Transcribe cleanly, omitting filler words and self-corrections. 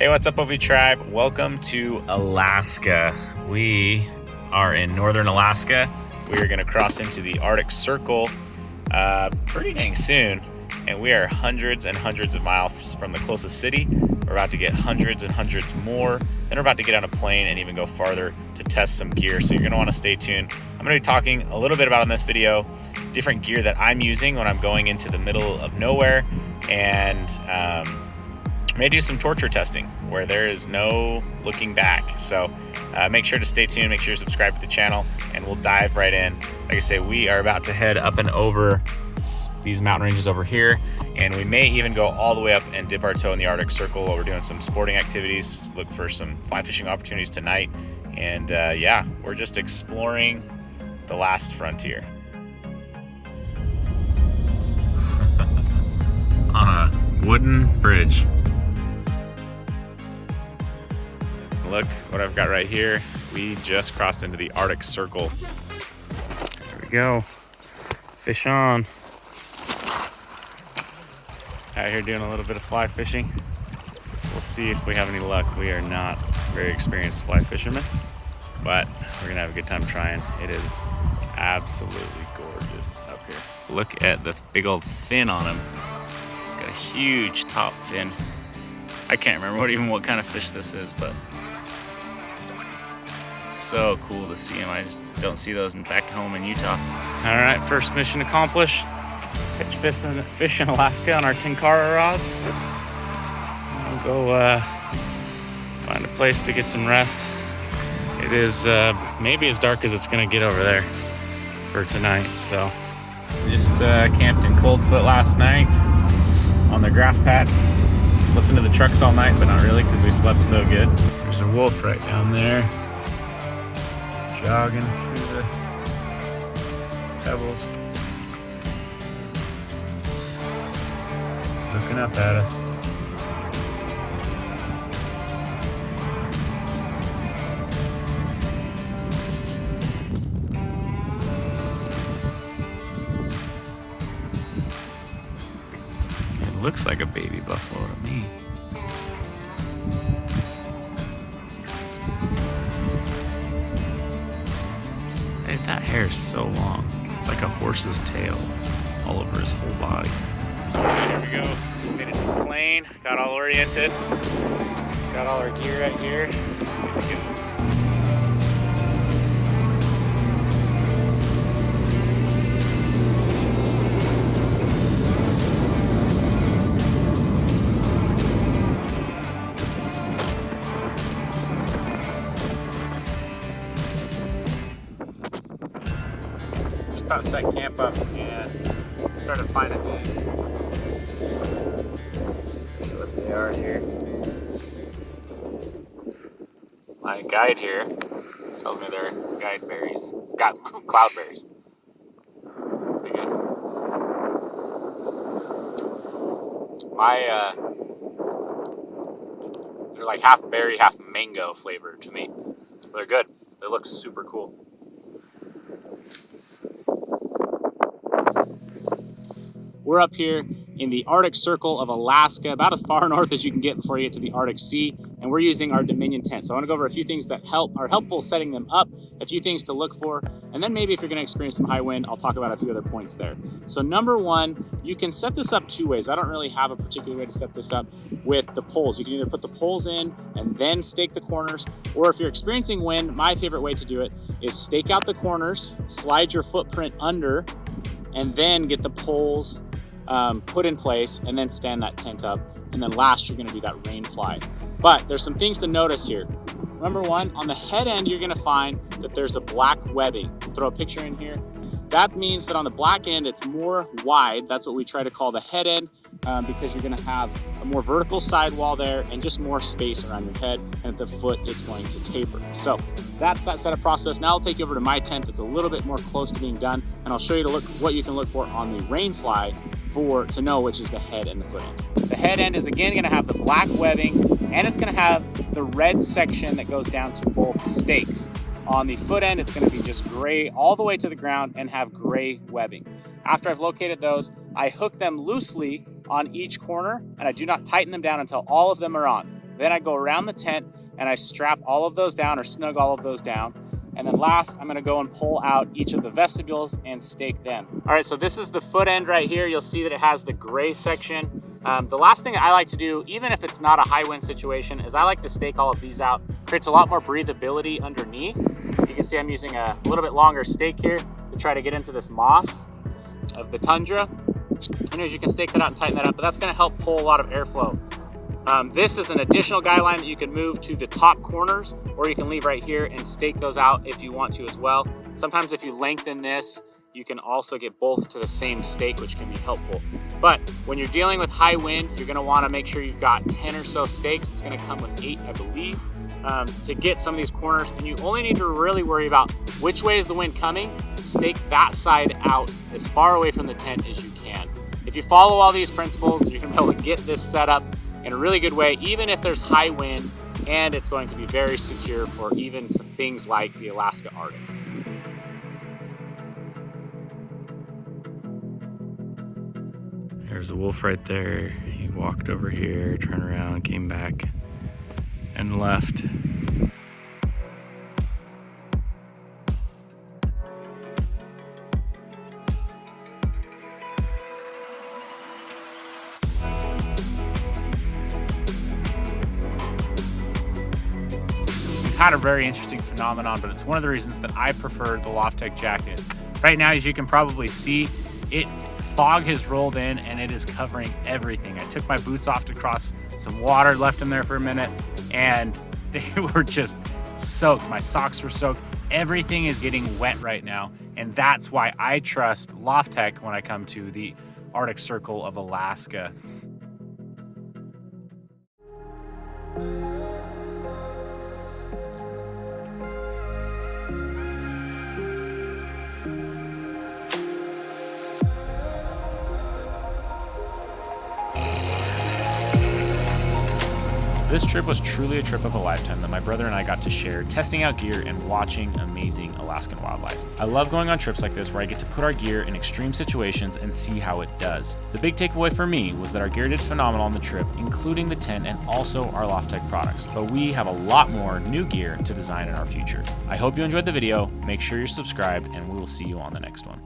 Hey, what's up, OV Tribe? Welcome to Alaska. We are in northern Alaska. We are going to cross into the Arctic Circle pretty dang soon, and we are hundreds and hundreds of miles from the closest city. We're about to get hundreds and hundreds more. Then we're about to get on a plane and even go farther to test some gear. So you're going to want to stay tuned. I'm going to be talking a little bit about in this video different gear that I'm using when I'm going into the middle of nowhere, and I may do some torture testing where there is no looking back. So make sure to stay tuned, make sure to subscribe to the channel, and we'll dive right in. Like I say, we are about to head up and over these mountain ranges over here, and we may even go all the way up and dip our toe in the Arctic Circle while we're doing some sporting activities, look for some fly fishing opportunities tonight. And yeah, we're just exploring the last frontier. On a wooden bridge. Look what I've got right here. We just crossed into the Arctic Circle. There we go. Fish on. Out here doing a little bit of fly fishing. We'll see if we have any luck. We are not very experienced fly fishermen, but we're gonna have a good time trying. It is absolutely gorgeous up here. Look at the big old fin on him. He's got a huge top fin. I can't remember what kind of fish this is, but so cool to see him. I just don't see those back home in Utah. All right, first mission accomplished. Catch fish in Alaska on our Tenkara rods. We'll go find a place to get some rest. It is maybe as dark as it's gonna get over there for tonight. So just camped in Coldfoot last night on the grass patch. Listened to the trucks all night, but not really because we slept so good. There's a wolf right down there, jogging through the pebbles, looking up at us. It looks like a baby buffalo to me. That hair is so long. It's like a horse's tail all over his whole body. There we go. Just made it to the plane. Got all oriented. Got all our gear right here. Good to go. About to set camp up and started finding these. See what they are here. My guide here tells me they're cloudberries. Pretty good. They're like half berry, half mango flavor to me. They're good. They look super cool. We're up here in the Arctic Circle of Alaska, about as far north as you can get before you get to the Arctic Sea, and we're using our Dominion tent. So I want to go over a few things that are helpful setting them up, a few things to look for, and then maybe if you're going to experience some high wind, I'll talk about a few other points there. So number one, you can set this up two ways. I don't really have a particular way to set this up with the poles. You can either put the poles in and then stake the corners, or if you're experiencing wind, my favorite way to do it is stake out the corners, slide your footprint under, and then get the poles put in place, and then stand that tent up. And then last, you're gonna do that rain fly. But there's some things to notice here. Number one, on the head end, you're gonna find that there's a black webbing. I'll throw a picture in here. That means that on the black end, it's more wide. That's what we try to call the head end, because you're gonna have a more vertical sidewall there and just more space around your head, and at the foot, it's going to taper. So that's that setup process. Now I'll take you over to my tent that's a little bit more close to being done, and I'll show you what you can look for on the rain fly to know which is the head and the foot end. The head end is again gonna have the black webbing, and it's gonna have the red section that goes down to both stakes. On the foot end, it's going to be just gray all the way to the ground and have gray webbing. After I've located those, I hook them loosely on each corner, and I do not tighten them down until all of them are on. Then I go around the tent and I strap all of those down or snug all of those down. And then last, I'm gonna go and pull out each of the vestibules and stake them. All right, so this is the foot end right here. You'll see that it has the gray section. The last thing I like to do, even if it's not a high wind situation, is I like to stake all of these out. Creates a lot more breathability underneath. You can see I'm using a little bit longer stake here to try to get into this moss of the tundra. Anyways, you can stake that out and tighten that up, but that's gonna help pull a lot of airflow. This is an additional guy line that you can move to the top corners, or you can leave right here and stake those out if you want to as well. Sometimes if you lengthen this, you can also get both to the same stake, which can be helpful. But when you're dealing with high wind, you're gonna wanna make sure you've got 10 or so stakes. It's gonna come with 8, I believe, to get some of these corners. And you only need to really worry about which way is the wind coming. Stake that side out as far away from the tent as you can. If you follow all these principles, you're gonna be able to get this set up in a really good way, even if there's high wind, and it's going to be very secure for even some things like the Alaska Arctic. There's a wolf right there. He walked over here, turned around, came back, and left. Had a very interesting phenomenon, but it's one of the reasons that I prefer the LoftTech jacket. Right now, as you can probably see, fog has rolled in and it is covering everything. I took my boots off to cross some water, left them there for a minute, and they were just soaked. My socks were soaked. Everything is getting wet right now, and that's why I trust LoftTech when I come to the Arctic Circle of Alaska. This trip was truly a trip of a lifetime that my brother and I got to share, testing out gear and watching amazing Alaskan wildlife. I love going on trips like this where I get to put our gear in extreme situations and see how it does. The big takeaway for me was that our gear did phenomenal on the trip, including the tent and also our LoftTech products, but we have a lot more new gear to design in our future. I hope you enjoyed the video, make sure you're subscribed, and we will see you on the next one.